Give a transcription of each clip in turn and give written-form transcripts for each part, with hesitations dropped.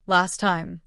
Last time,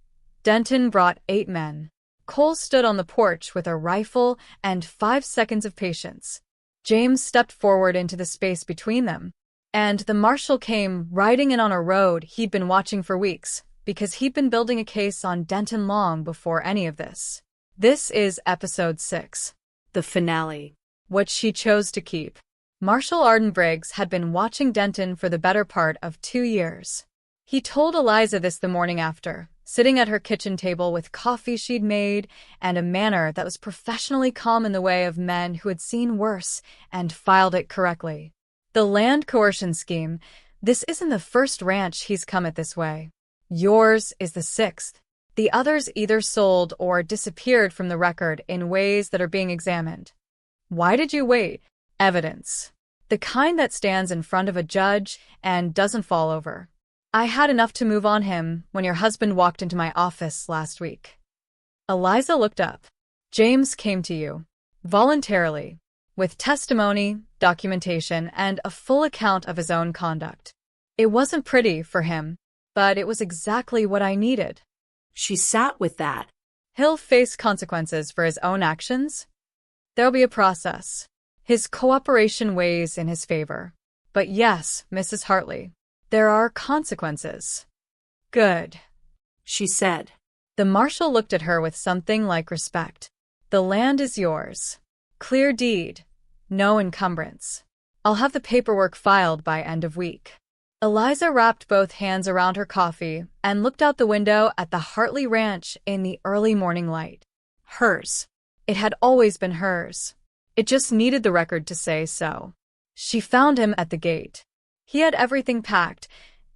Denton brought 8 men. Cole stood on the porch with a rifle and 5 seconds of patience. James stepped forward into the space between them, and the marshal came riding in on a road he'd been watching for weeks, because he'd been building a case on Denton long before any of this. This is episode 6. The finale. What she chose to keep. Marshal Arden Briggs had been watching Denton for the better part of 2 years. He told Eliza this the morning after, sitting at her kitchen table with coffee she'd made and a manner that was professionally calm in the way of men who had seen worse and filed it correctly. The land coercion scheme, this isn't the first ranch he's come at this way. Yours is the 6th. The others either sold or disappeared from the record in ways that are being examined. Why did you wait? Evidence. The kind that stands in front of a judge and doesn't fall over. I had enough to move on him when your husband walked into my office last week. Eliza looked up. James came to you. Voluntarily. With testimony, documentation, and a full account of his own conduct. It wasn't pretty for him, but it was exactly what I needed. She sat with that. He'll face consequences for his own actions. There'll be a process. His cooperation weighs in his favor. But yes, Mrs. Hartley, there are consequences. Good, she said. The marshal looked at her with something like respect. The land is yours. Clear deed. No encumbrance. I'll have the paperwork filed by end of week. Eliza wrapped both hands around her coffee and looked out the window at the Hartley Ranch in the early morning light. Hers. It had always been hers. It just needed the record to say so. She found him at the gate. He had everything packed.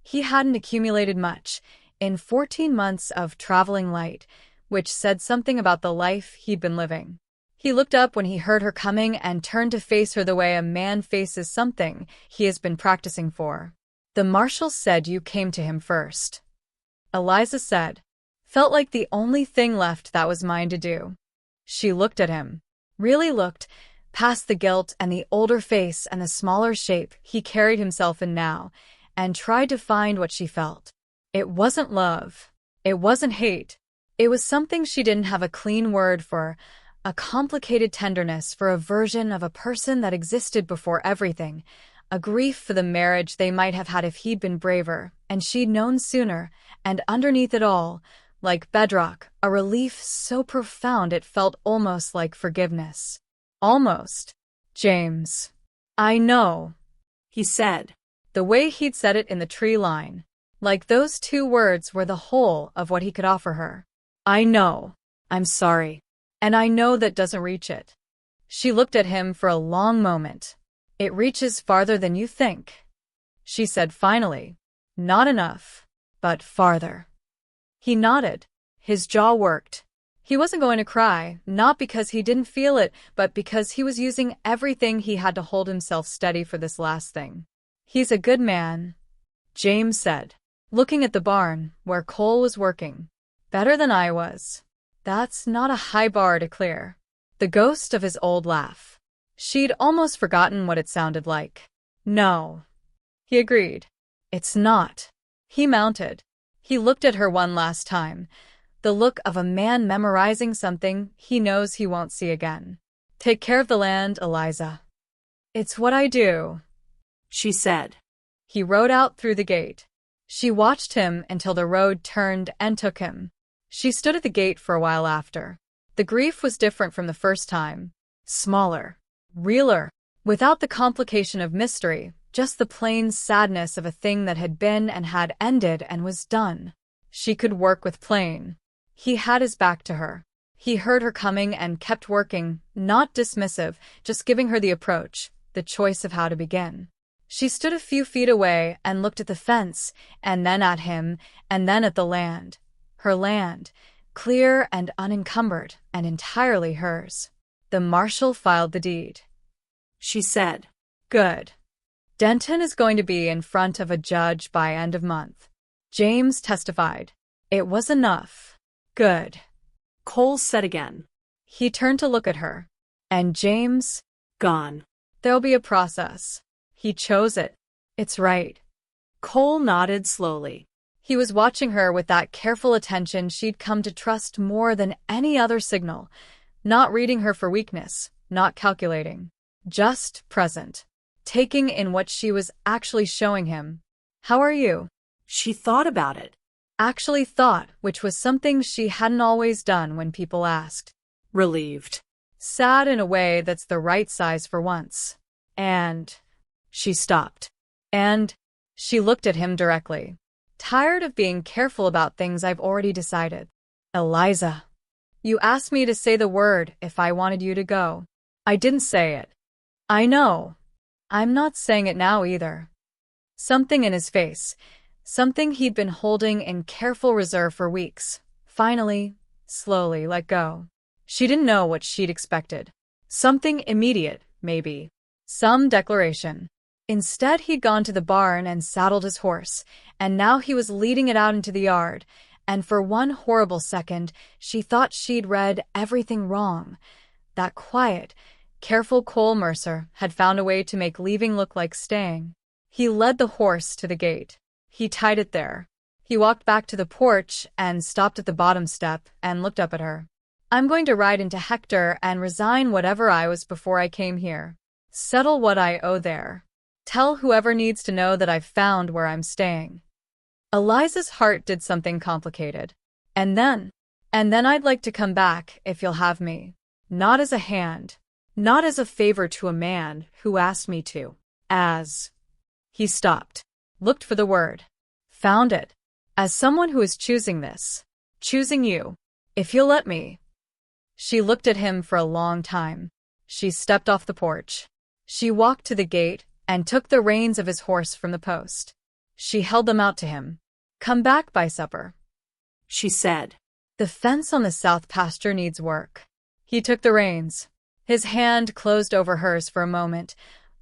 He hadn't accumulated much in 14 months of traveling light, which said something about the life he'd been living. He looked up when he heard her coming and turned to face her the way a man faces something he has been practicing for. The marshal said you came to him first. Eliza said. Felt like the only thing left that was mine to do. She looked at him. Really looked, past the guilt and the older face and the smaller shape he carried himself in now, and tried to find what she felt. It wasn't love. It wasn't hate. It was something she didn't have a clean word for, a complicated tenderness for a version of a person that existed before everything, a grief for the marriage they might have had if he'd been braver, and she'd known sooner, and underneath it all, like bedrock, a relief so profound it felt almost like forgiveness. Almost. James. I know, he said. The way he'd said it in the tree line, like those 2 words were the whole of what he could offer her. I know. I'm sorry. And I know that doesn't reach it. She looked at him for a long moment. It reaches farther than you think, she said finally. Not enough, but farther. He nodded. His jaw worked. He wasn't going to cry, not because he didn't feel it, but because he was using everything he had to hold himself steady for this last thing. He's a good man, James said, looking at the barn where Cole was working. Better than I was. That's not a high bar to clear. The ghost of his old laugh. She'd almost forgotten what it sounded like. No, he agreed. It's not. He mounted. He looked at her one last time, the look of a man memorizing something he knows he won't see again. Take care of the land, Eliza. It's what I do, she said. He rode out through the gate. She watched him until the road turned and took him. She stood at the gate for a while after. The grief was different from the first time. Smaller. Realer. Without the complication of mystery, just the plain sadness of a thing that had been and had ended and was done. She could work with plain. He had his back to her. He heard her coming and kept working, not dismissive, just giving her the approach, the choice of how to begin. She stood a few feet away and looked at the fence, and then at him, and then at the land. Her land, clear and unencumbered, and entirely hers. The marshal filed the deed. She said, Good. Denton is going to be in front of a judge by end of month. James testified. It was enough. Good. Cole said again. He turned to look at her. And James? Gone. There'll be a process. He chose it. It's right. Cole nodded slowly. He was watching her with that careful attention she'd come to trust more than any other signal, not reading her for weakness, not calculating, just present, taking in what she was actually showing him. "How are you?" She thought about it. Actually thought, which was something she hadn't always done when people asked. Relieved. Sad in a way that's the right size for once. And she stopped. And she looked at him directly. "Tired of being careful about things I've already decided. Eliza, you asked me to say the word if I wanted you to go. I didn't say it. I know. I'm not saying it now either." Something in his face, something he'd been holding in careful reserve for weeks, finally, slowly let go. She didn't know what she'd expected. Something immediate, maybe. Some declaration. Instead, he'd gone to the barn and saddled his horse, and now he was leading it out into the yard, and for one horrible second, she thought she'd read everything wrong. That quiet, careful Cole Mercer had found a way to make leaving look like staying. He led the horse to the gate. He tied it there. He walked back to the porch and stopped at the bottom step and looked up at her. "I'm going to ride into Hector and resign whatever I was before I came here. Settle what I owe there. Tell whoever needs to know that I've found where I'm staying." Eliza's heart did something complicated. And then I'd like to come back if you'll have me. Not as a hand. Not as a favor to a man who asked me to. As. He stopped. Looked for the word. Found it. As someone who is choosing this. Choosing you. If you'll let me. She looked at him for a long time. She stepped off the porch. She walked to the gate and took the reins of his horse from the post. She held them out to him. "Come back by supper," she said. "The fence on the south pasture needs work." He took the reins. His hand closed over hers for a moment,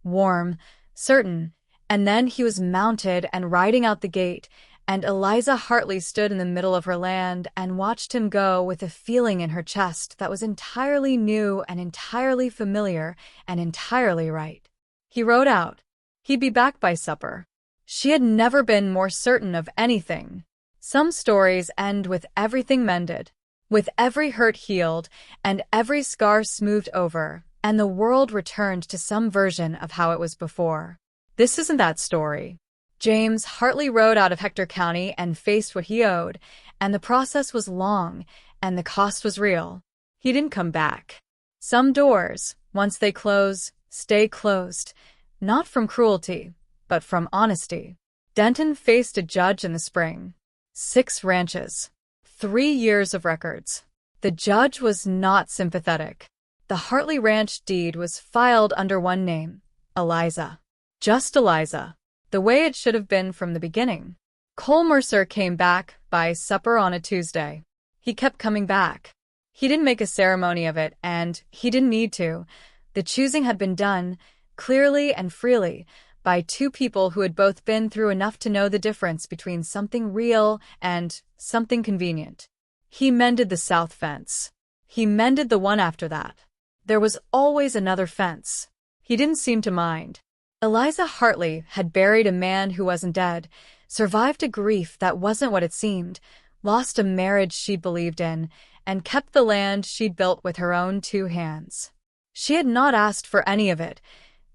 warm, certain, and then he was mounted and riding out the gate, and Eliza Hartley stood in the middle of her land and watched him go with a feeling in her chest that was entirely new and entirely familiar and entirely right. He rode out. He'd be back by supper. She had never been more certain of anything. Some stories end with everything mended, with every hurt healed and every scar smoothed over, and the world returned to some version of how it was before. This isn't that story. James Hartley rode out of Hector County and faced what he owed, and the process was long, and the cost was real. He didn't come back. Some doors, once they close, stay closed, not from cruelty, but from honesty. Denton faced a judge in the spring. 6 ranches. 3 years of records. The judge was not sympathetic. The Hartley Ranch deed was filed under one name, Eliza. Just Eliza. The way it should have been from the beginning. Cole Mercer came back by supper on a Tuesday. He kept coming back. He didn't make a ceremony of it, and he didn't need to. The choosing had been done, clearly and freely, by 2 people who had both been through enough to know the difference between something real and something convenient. He mended the south fence. He mended the one after that. There was always another fence. He didn't seem to mind. Eliza Hartley had buried a man who wasn't dead, survived a grief that wasn't what it seemed, lost a marriage she'd believed in, and kept the land she'd built with her own 2 hands. She had not asked for any of it,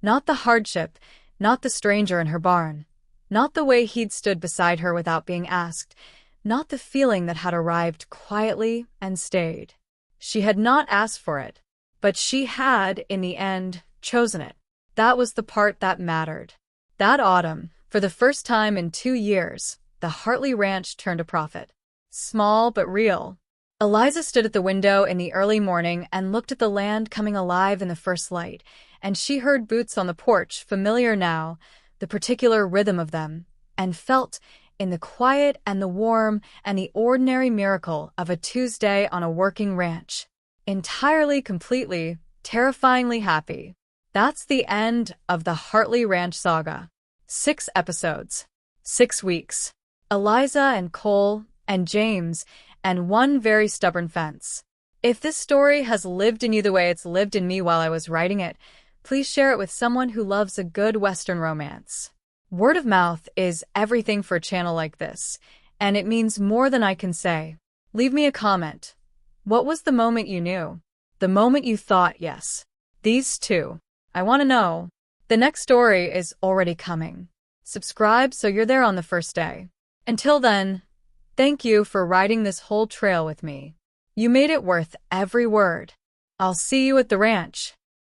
not the hardship, not the stranger in her barn, not the way he'd stood beside her without being asked, not the feeling that had arrived quietly and stayed. She had not asked for it, but she had, in the end, chosen it. That was the part that mattered. That autumn, for the first time in 2 years, the Hartley Ranch turned a profit. Small but real. Eliza stood at the window in the early morning and looked at the land coming alive in the first light, and she heard boots on the porch, familiar now, the particular rhythm of them, and felt, in the quiet and the warm and the ordinary miracle of a Tuesday on a working ranch, entirely, completely, terrifyingly happy. That's the end of the Hartley Ranch Saga. 6 episodes. 6 weeks. Eliza and Cole and James and one very stubborn fence. If this story has lived in you the way it's lived in me while I was writing it, please share it with someone who loves a good Western romance. Word of mouth is everything for a channel like this, And it means more than I can say. Leave me a comment. What was the moment you knew? The moment you thought, yes. These two. I want to know. The next story is already coming. Subscribe so you're there on the first day. Until then, thank you for riding this whole trail with me. You made it worth every word. I'll see you at the ranch.